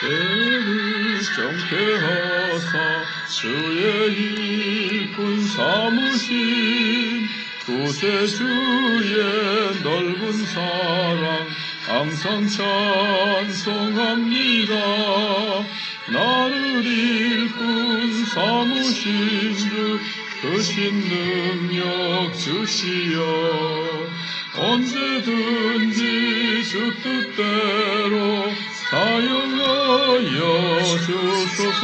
죄를 정케 하사 주의 일꾼 삼으신 구세주의 넓은 사랑 항상 찬송합니다. 나를 일꾼 삼으신 주 크신 능력 주시어 언제든지 주 뜻대로 사용하여 주소서.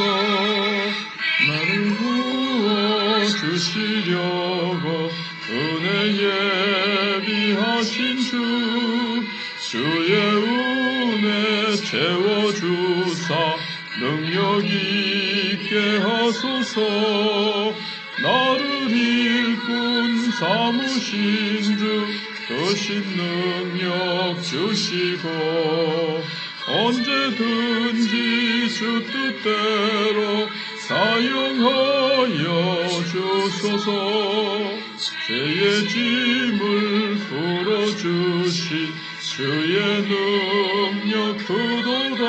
나를 구워 주시려고 은혜 예비하신 주 주의 은혜 채워주사 능력 있게 하소서. 나를 일꾼 삼으신 주 크신 능력 주시고 언제든지 주 뜻대로 사용하여 주소서. 죄의 짐을 풀어주신 주의 능력 크도다.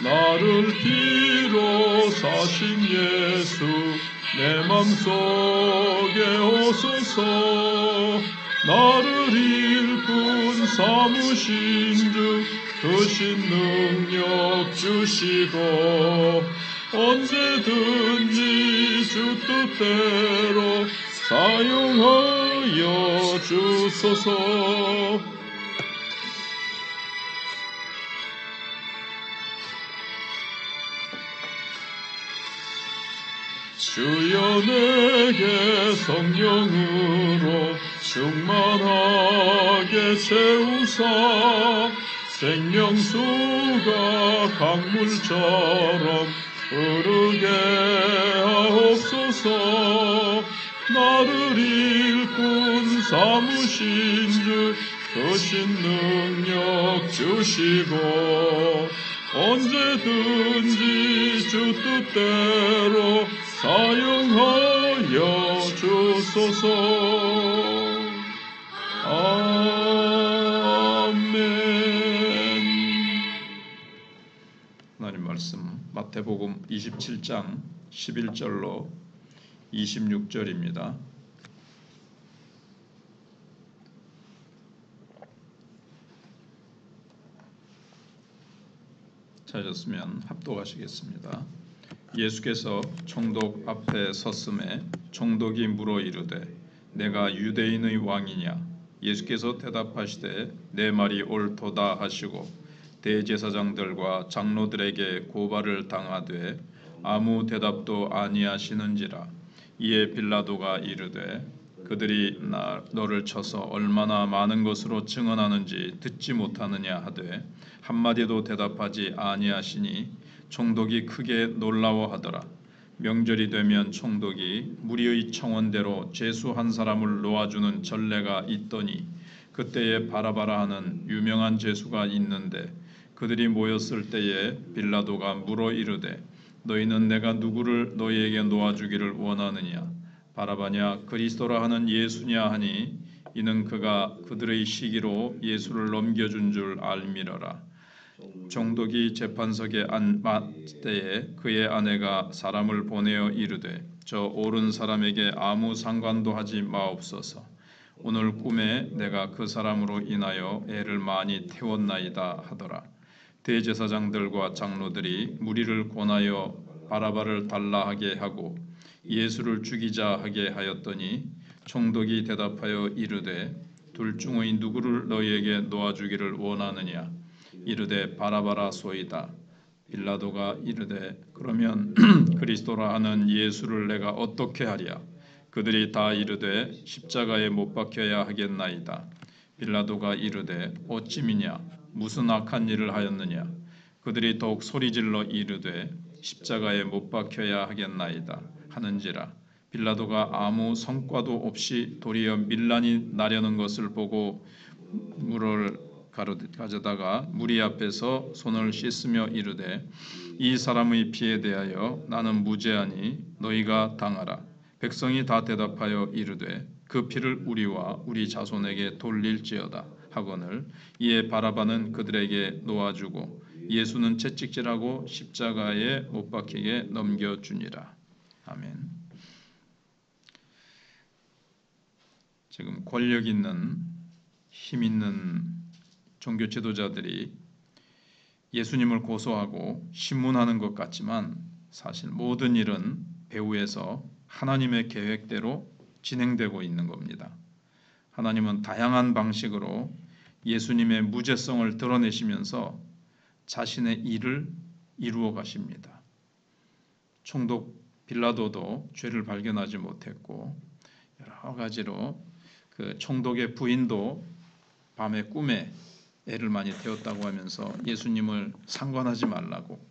나를 피로 사신 예수 내 맘속에 오소서. 나를 일꾼 삼으신 주 크신 능력 주시고 언제든지 주 뜻대로 사용하여 주소서. 주여 내게 성령으로 충만하게 채우사 생명수가 강물처럼 흐르게 하옵소서. 나를 일꾼 삼으신 주 크신 능력 주시고 언제든지 주 뜻대로 사용하여 주소서. 아멘. 하나님 말씀 마태복음 27장 11절로 26절입니다. 찾았으면 합독하시겠습니다. 예수께서 총독 앞에 섰음에 총독이 물어 이르되 내가 유대인의 왕이냐? 예수께서 대답하시되 내 말이 옳도다 하시고 대제사장들과 장로들에게 고발을 당하되 아무 대답도 아니하시는지라. 이에 빌라도가 이르되 그들이 너를 쳐서 얼마나 많은 것으로 증언하는지 듣지 못하느냐 하되 한마디도 대답하지 아니하시니 총독이 크게 놀라워하더라. 명절이 되면 총독이 무리의 청원대로 죄수 한 사람을 놓아주는 전례가 있더니 그때에 바라바라 하는 유명한 죄수가 있는데 그들이 모였을 때에 빌라도가 물어 이르되 너희는 내가 누구를 너희에게 놓아주기를 원하느냐? 바라바냐 그리스도라 하는 예수냐 하니 이는 그가 그들의 시기로 예수를 넘겨준 줄 알미러라. 총독이 재판석에 앉을 때에 그의 아내가 사람을 보내어 이르되 저 옳은 사람에게 아무 상관도 하지 마옵소서. 오늘 꿈에 내가 그 사람으로 인하여 애를 많이 태웠나이다 하더라. 대제사장들과 장로들이 무리를 권하여 바라바를 달라 하게 하고 예수를 죽이자 하게 하였더니 총독이 대답하여 이르되 둘 중의 누구를 너희에게 놓아주기를 원하느냐? 이르되 바라바라 소이다. 빌라도가 이르되 그러면 그리스도라 하는 예수를 내가 어떻게 하랴? 그들이 다 이르되 십자가에 못 박혀야 하겠나이다. 빌라도가 이르되 어찌미냐? 무슨 악한 일을 하였느냐? 그들이 더욱 소리질러 이르되 십자가에 못 박혀야 하겠나이다 하는지라. 빌라도가 아무 성과도 없이 도리어 밀란이 나려는 것을 보고 물을 가져다가 무리 앞에서 손을 씻으며 이르되 이 사람의 피에 대하여 나는 무죄하니 너희가 당하라. 백성이 다 대답하여 이르되 그 피를 우리와 우리 자손에게 돌릴지어다 하거늘. 이에 바라바는 그들에게 놓아주고 예수는 채찍질하고 십자가에 못 박히게 넘겨주니라. 아멘. 지금 권력 있는 힘 있는 종교 지도자들이 예수님을 고소하고 신문하는 것 같지만 사실 모든 일은 배후에서 하나님의 계획대로 진행되고 있는 겁니다. 하나님은 다양한 방식으로 예수님의 무죄성을 드러내시면서 자신의 일을 이루어 가십니다. 총독 빌라도도 죄를 발견하지 못했고 여러 가지로 그 총독의 부인도 밤에 꿈에 애를 많이 태웠다고 하면서 예수님을 상관하지 말라고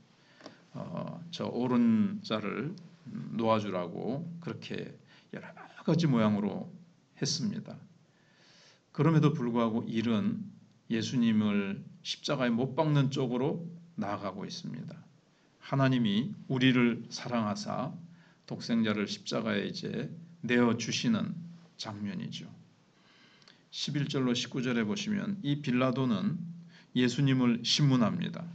저 옳은 자를 놓아주라고 그렇게 여러 가지 모양으로 했습니다. 그럼에도 불구하고 일은 예수님을 십자가에 못 박는 쪽으로 나아가고 있습니다. 하나님이 우리를 사랑하사 독생자를 십자가에 이제 내어 주시는 장면이죠. 11절로 19절에 보시면 이 빌라도는 예수님을 신문합니다.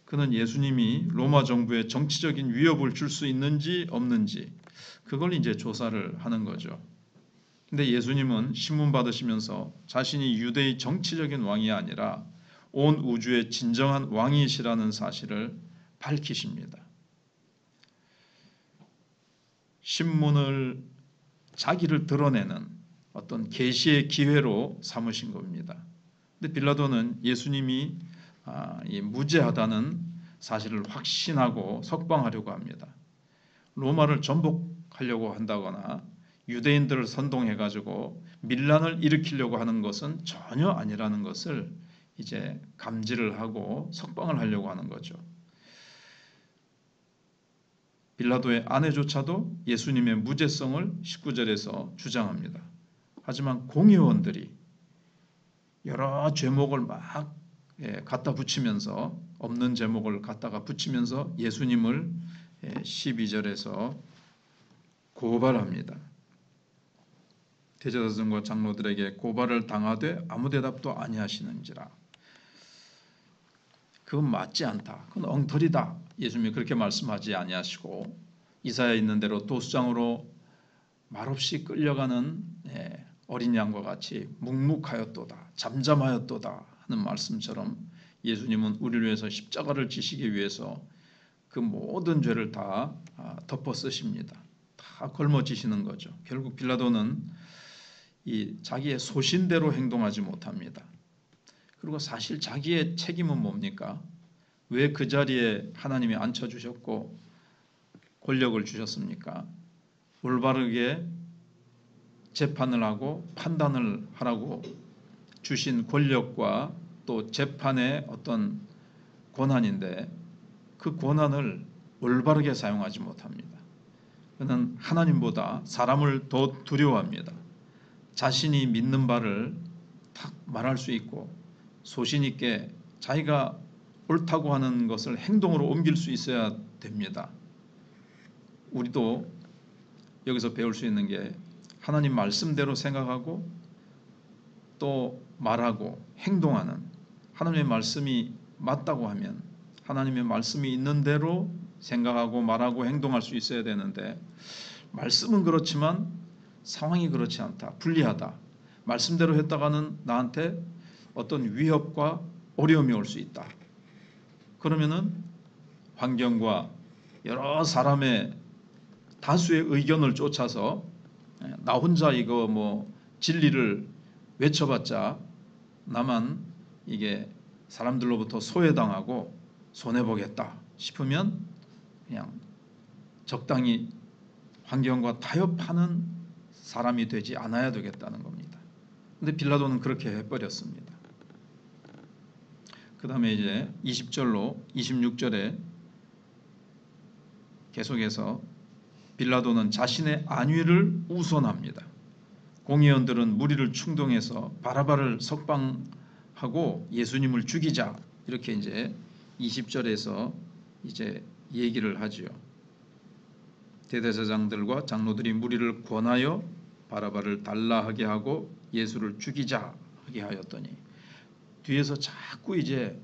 그는 예수님이 로마 정부에 정치적인 위협을 줄 수 있는지 없는지 그걸 이제 조사를 하는 거죠. 근데 예수님은 신문 받으시면서 자신이 유대의 정치적인 왕이 아니라 온 우주의 진정한 왕이시라는 사실을 밝히십니다. 신문을 자기를 드러내는 어떤 계시의 기회로 삼으신 겁니다. 근데 빌라도는 예수님이 무죄하다는 사실을 확신하고 석방하려고 합니다. 로마를 전복하려고 한다거나 유대인들을 선동해가지고 밀란을 일으키려고 하는 것은 전혀 아니라는 것을 이제 감지를 하고 석방을 하려고 하는 거죠. 빌라도의 아내조차도 예수님의 무죄성을 19절에서 주장합니다. 하지만 공의원들이 여러 제목을 막 갖다 붙이면서 없는 제목을 갖다가 붙이면서 예수님을 12절에서 고발합니다. 대제사장과 장로들에게 고발을 당하되 아무 대답도 아니하시는지라. 그건 맞지 않다. 그건 엉터리다. 예수님이 그렇게 말씀하지 아니하시고 이사야에 있는 대로 도수장으로 말없이 끌려가는 어린 양과 같이 묵묵하였도다. 잠잠하였도다 하는 말씀처럼 예수님은 우리를 위해서 십자가를 지시기 위해서 그 모든 죄를 다 덮어 쓰십니다. 다 걸머지시는 거죠. 결국 빌라도는 이 자기의 소신대로 행동하지 못합니다. 그리고 사실 자기의 책임은 뭡니까? 왜 그 자리에 하나님이 앉혀주셨고 권력을 주셨습니까? 올바르게 재판을 하고 판단을 하라고 주신 권력과 또 재판의 어떤 권한인데 그 권한을 올바르게 사용하지 못합니다. 그는 하나님보다 사람을 더 두려워합니다. 자신이 믿는 바를 딱 말할 수 있고 소신 있게 자기가 옳다고 하는 것을 행동으로 옮길 수 있어야 됩니다. 우리도 여기서 배울 수 있는 게 하나님 말씀대로 생각하고 또 말하고 행동하는 하나님의 말씀이 맞다고 하면 하나님의 말씀이 있는 대로 생각하고 말하고 행동할 수 있어야 되는데 말씀은 그렇지만 상황이 그렇지 않다. 불리하다. 말씀대로 했다가는 나한테 어떤 위협과 어려움이 올 수 있다. 그러면은 환경과 여러 사람의 다수의 의견을 쫓아서 나 혼자 이거 뭐 진리를 외쳐봤자 나만 이게 사람들로부터 소외당하고 손해보겠다 싶으면 그냥 적당히 환경과 타협하는 사람이 되지 않아야 되겠다는 겁니다. 근데 빌라도는 그렇게 해버렸습니다. 그 다음에 이제 20절로 26절에 계속해서 빌라도는 자신의 안위를 우선합니다. 공의원들은 무리를 충동해서 바라바를 석방하고 예수님을 죽이자 이렇게 이제 20절에서 이제 얘기를 하지요. 대제사장들과 장로들이 무리를 권하여 바라바를 달라하게 하고 예수를 죽이자 하게 하였더니 뒤에서 자꾸 이제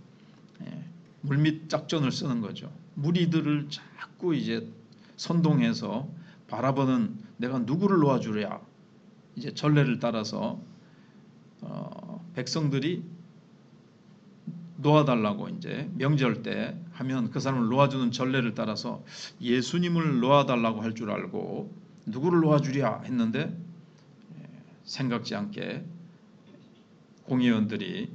물밑 작전을 쓰는 거죠. 무리들을 자꾸 이제 선동해서 바라보는 내가 누구를 놓아주랴. 이제 전례를 따라서 백성들이 놓아달라고 이제 명절 때 하면 그 사람을 놓아주는 전례를 따라서 예수님을 놓아달라고 할 줄 알고 누구를 놓아주랴 했는데 생각지 않게 공의원들이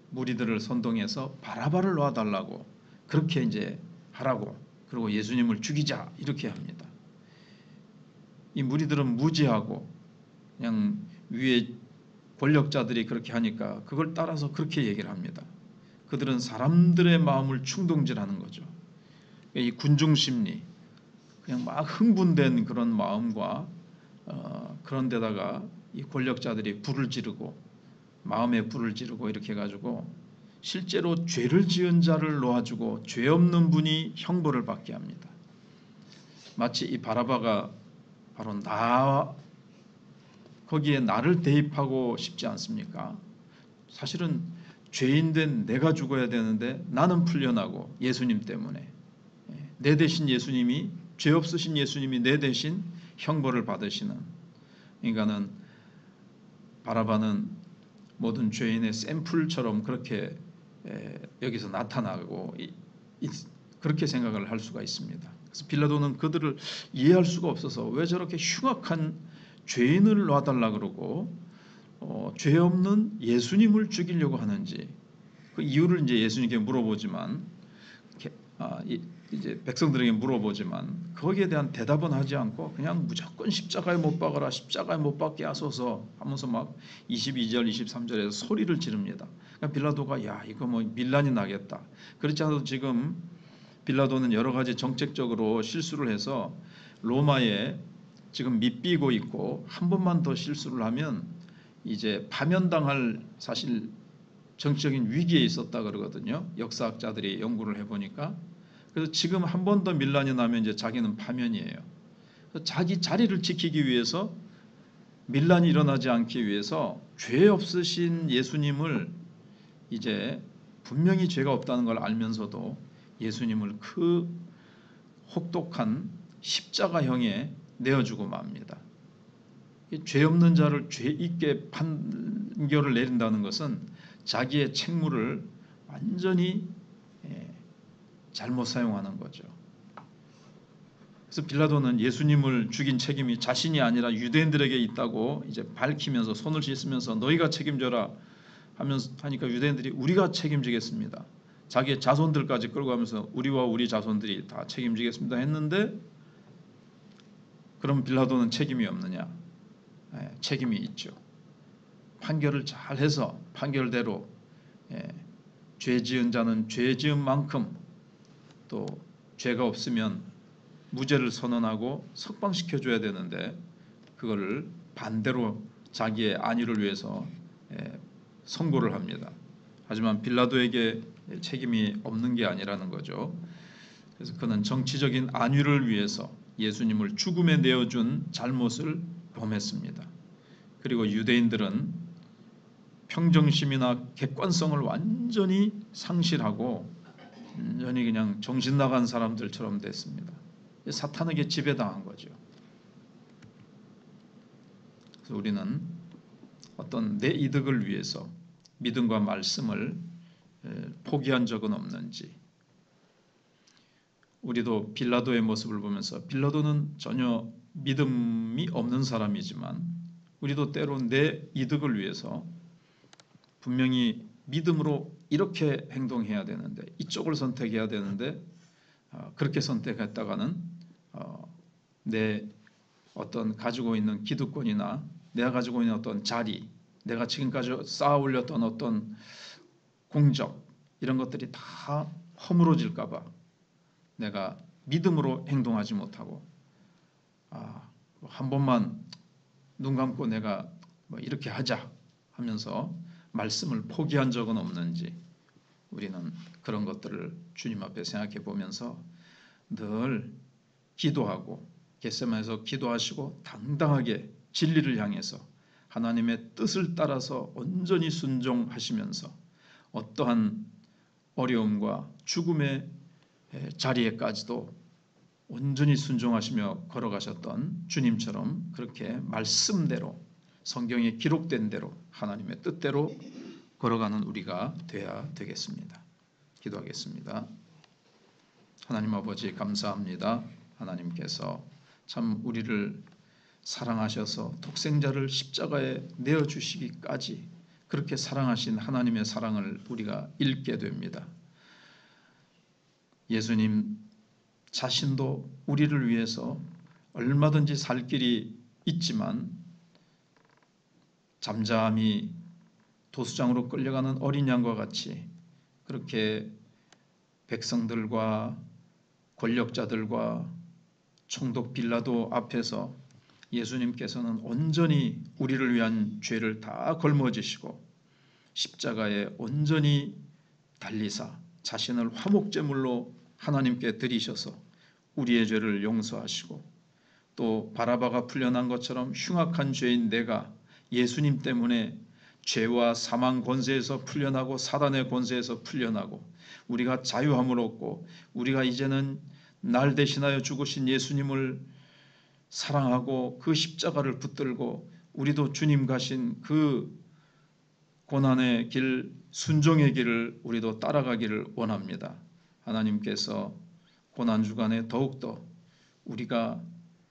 무리들을 선동해서 바라바를 놓아달라고 그렇게 이제 하라고, 그리고 예수님을 죽이자 이렇게 합니다. 이 무리들은 무지하고 그냥 위에 권력자들이 그렇게 하니까 그걸 따라서 그렇게 얘기를 합니다. 그들은 사람들의 마음을 충동질하는 거죠. 이 군중 심리, 그냥 막 흥분된 그런 마음과 그런 데다가 이 권력자들이 불을 지르고 마음에 불을 지르고 이렇게 해가지고 실제로 죄를 지은 자를 놓아주고 죄 없는 분이 형벌을 받게 합니다. 마치 이 바라바가 바로 거기에 나를 대입하고 싶지 않습니까? 사실은 죄인된 내가 죽어야 되는데 나는 풀려나고 예수님 때문에 내 대신 예수님이, 죄 없으신 예수님이 내 대신 형벌을 받으시는, 그러니까는 바라바는 모든 죄인의 샘플처럼 그렇게 여기서 나타나고 그렇게 생각을 할 수가 있습니다. 그래서 빌라도는 그들을 이해할 수가 없어서 왜 저렇게 흉악한 죄인을 놔달라 그러고 죄 없는 예수님을 죽이려고 하는지 그 이유를 이제 예수님께 물어보지만 이제 백성들에게 물어보지만 거기에 대한 대답은 하지 않고 그냥 무조건 십자가에 못 박아라, 십자가에 못 박게 하소서 하면서 막 22절 23절에서 소리를 지릅니다. 그러니까 빌라도가 야 이거 뭐 밀란이 나겠다. 그렇지 않아도 지금 빌라도는 여러 가지 정책적으로 실수를 해서 로마에 지금 밑비고 있고 한 번만 더 실수를 하면 이제 파면당할 사실 정치적인 위기에 있었다 그러거든요. 역사학자들이 연구를 해보니까. 그래서 지금 한 번 더 밀란이 나면 이제 자기는 파면이에요. 자기 자리를 지키기 위해서 밀란이 일어나지 않기 위해서 죄 없으신 예수님을 이제 분명히 죄가 없다는 걸 알면서도 예수님을 그 혹독한 십자가형에 내어주고 맙니다. 죄 없는 자를 죄 있게 판결을 내린다는 것은 자기의 책무를 완전히 잘못 사용하는 거죠. 그래서 빌라도는 예수님을 죽인 책임이 자신이 아니라 유대인들에게 있다고 이제 밝히면서 손을 씻으면서 너희가 책임져라 하면서 하니까 유대인들이 우리가 책임지겠습니다. 자기의 자손들까지 끌고 가면서 우리와 우리 자손들이 다 책임지겠습니다 했는데 그럼 빌라도는 책임이 없느냐? 책임이 있죠. 판결을 잘 해서 판결대로 죄 지은 자는 죄 지은 만큼 또 죄가 없으면 무죄를 선언하고 석방시켜줘야 되는데 그거를 반대로 자기의 안위를 위해서 선고를 합니다. 하지만 빌라도에게 책임이 없는 게 아니라는 거죠. 그래서 그는 정치적인 안위를 위해서 예수님을 죽음에 내어준 잘못을 범했습니다. 그리고 유대인들은 평정심이나 객관성을 완전히 상실하고 완전히 그냥 정신 나간 사람들처럼 됐습니다. 사탄에게 지배당한 거죠. 그래서 우리는 어떤 내 이득을 위해서 믿음과 말씀을 포기한 적은 없는지, 우리도 빌라도의 모습을 보면서 빌라도는 전혀 믿음이 없는 사람이지만 우리도 때로 내 이득을 위해서 분명히 믿음으로 이렇게 행동해야 되는데 이쪽을 선택해야 되는데 그렇게 선택했다가는 내 어떤 가지고 있는 기득권이나 내가 가지고 있는 어떤 자리, 내가 지금까지 쌓아 올렸던 어떤 공적 이런 것들이 다 허물어질까 봐 내가 믿음으로 행동하지 못하고 한 번만 눈 감고 내가 뭐 이렇게 하자 하면서 말씀을 포기한 적은 없는지 우리는 그런 것들을 주님 앞에 생각해 보면서 늘 기도하고 겟세마네에서 기도하시고 당당하게 진리를 향해서 하나님의 뜻을 따라서 온전히 순종하시면서 어떠한 어려움과 죽음의 자리에까지도 온전히 순종하시며 걸어가셨던 주님처럼 그렇게 말씀대로 성경에 기록된 대로 하나님의 뜻대로 걸어가는 우리가 되어야 되겠습니다. 기도하겠습니다. 하나님 아버지 감사합니다. 하나님께서 참 우리를 사랑하셔서 독생자를 십자가에 내어주시기까지 그렇게 사랑하신 하나님의 사랑을 우리가 읽게 됩니다. 예수님 자신도 우리를 위해서 얼마든지 살 길이 있지만 잠잠히 도수장으로 끌려가는 어린 양과 같이 그렇게 백성들과 권력자들과 총독 빌라도 앞에서 예수님께서는 온전히 우리를 위한 죄를 다 걸머지시고 십자가에 온전히 달리사 자신을 화목제물로 하나님께 드리셔서 우리의 죄를 용서하시고 또 바라바가 풀려난 것처럼 흉악한 죄인 내가 예수님 때문에 죄와 사망 권세에서 풀려나고 사단의 권세에서 풀려나고 우리가 자유함을 얻고 우리가 이제는 날 대신하여 죽으신 예수님을 사랑하고 그 십자가를 붙들고 우리도 주님 가신 그 고난의 길, 순종의 길을 우리도 따라가기를 원합니다. 하나님께서 고난주간에 더욱더 우리가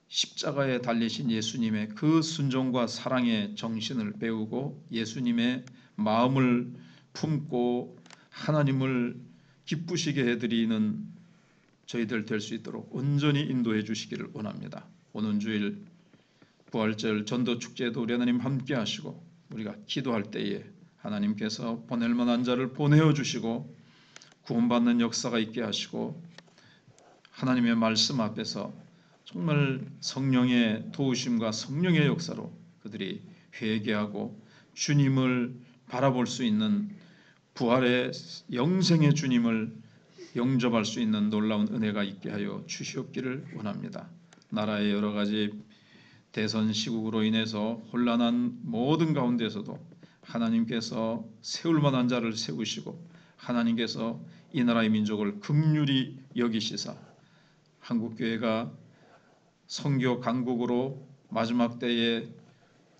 십자가에 달리신 예수님의 그 순종과 사랑의 정신을 배우고 예수님의 마음을 품고 하나님을 기쁘시게 해드리는 저희들 될 수 있도록 온전히 인도해 주시기를 원합니다. 오는 주일 부활절 전도축제에도 우리 하나님 함께 하시고 우리가 기도할 때에 하나님께서 보낼 만한 자를 보내어 주시고 구원받는 역사가 있게 하시고 하나님의 말씀 앞에서 정말 성령의 도우심과 성령의 역사로 그들이 회개하고 주님을 바라볼 수 있는 부활의 영생의 주님을 영접할 수 있는 놀라운 은혜가 있게 하여 주시옵기를 원합니다. 나라의 여러 가지 대선 시국으로 인해서 혼란한 모든 가운데서도 하나님께서 세울 만한 자를 세우시고 하나님께서 이 나라의 민족을 긍휼히 여기시사 한국교회가 선교 강국으로 마지막 때에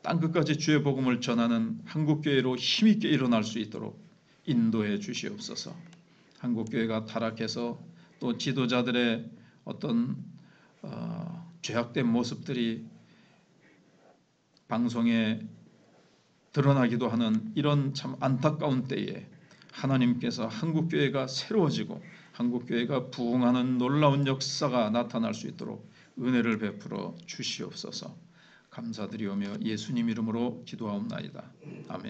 땅끝까지 주의 복음을 전하는 한국교회로 힘있게 일어날 수 있도록 인도해 주시옵소서. 한국교회가 타락해서 또 지도자들의 어떤 죄악된 모습들이 방송에 드러나기도 하는 이런 참 안타까운 때에 하나님께서 한국교회가 새로워지고 한국교회가 부흥하는 놀라운 역사가 나타날 수 있도록 은혜를 베풀어 주시옵소서. 감사드리오며 예수님 이름으로 기도하옵나이다. 아멘.